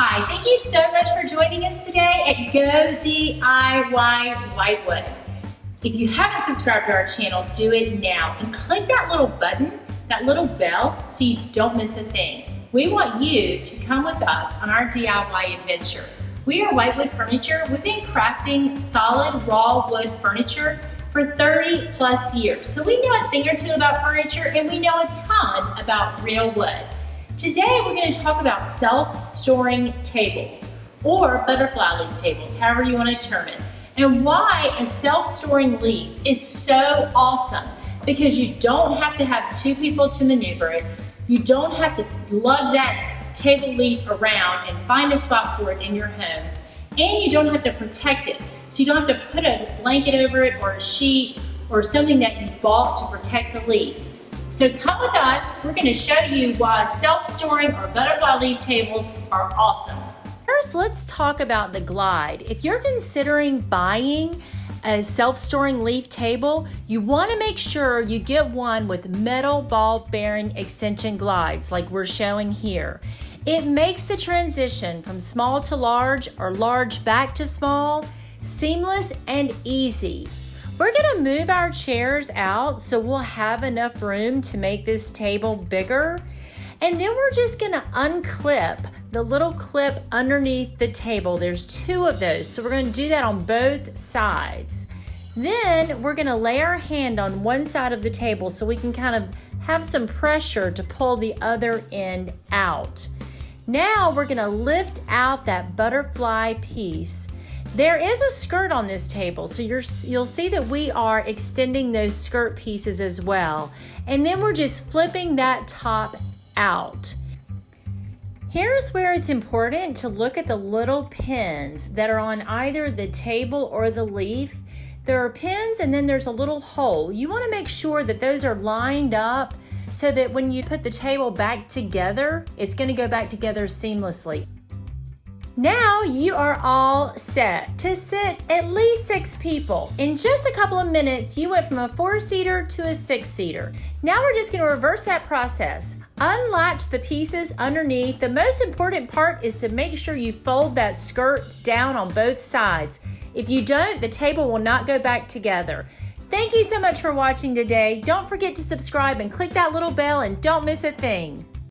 Hi, thank you so much for joining us today at Go DIY Whitewood. If you haven't subscribed to our channel, do it now and click that little button, that little bell, so you don't miss a thing. We want you to come with us on our DIY adventure. We are Whitewood Furniture. We've been crafting solid raw wood furniture for 30 plus years. So we know a thing or two about furniture and we know a ton about real wood. Today we're going to talk about self-storing tables or butterfly leaf tables, however you want to term it, and why a self-storing leaf is so awesome, because you don't have to have two people to maneuver it. You don't have to lug that table leaf around and find a spot for it in your home, and you don't have to protect it. So you don't have to put a blanket over it or a sheet or something that you bought to protect the leaf. So come with us, we're going to show you why self-storing or butterfly leaf tables are awesome. First, let's talk about the glide. If you're considering buying a self-storing leaf table, you want to make sure you get one with metal ball bearing extension glides like we're showing here. It makes the transition from small to large or large back to small seamless and easy. We're going to move our chairs out so we'll have enough room to make this table bigger. And then we're just going to unclip the little clip underneath the table. There's two of those, so we're going to do that on both sides. Then we're going to lay our hand on one side of the table so we can kind of have some pressure to pull the other end out. Now we're going to lift out that butterfly piece. There is a skirt on this table, so you'll see that we are extending those skirt pieces as well. And then we're just flipping that top out. Here's where it's important to look at the little pins that are on either the table or the leaf. There are pins and then there's a little hole. You want to make sure that those are lined up so that when you put the table back together, it's going to go back together seamlessly. Now you are all set to sit at least 6 people. In just a couple of minutes, you went from a 4-seater to a 6-seater. Now we're just going to reverse that process. Unlatch the pieces underneath. The most important part is to make sure you fold that skirt down on both sides. If you don't, the table will not go back together. Thank you so much for watching today. Don't forget to subscribe and click that little bell and don't miss a thing.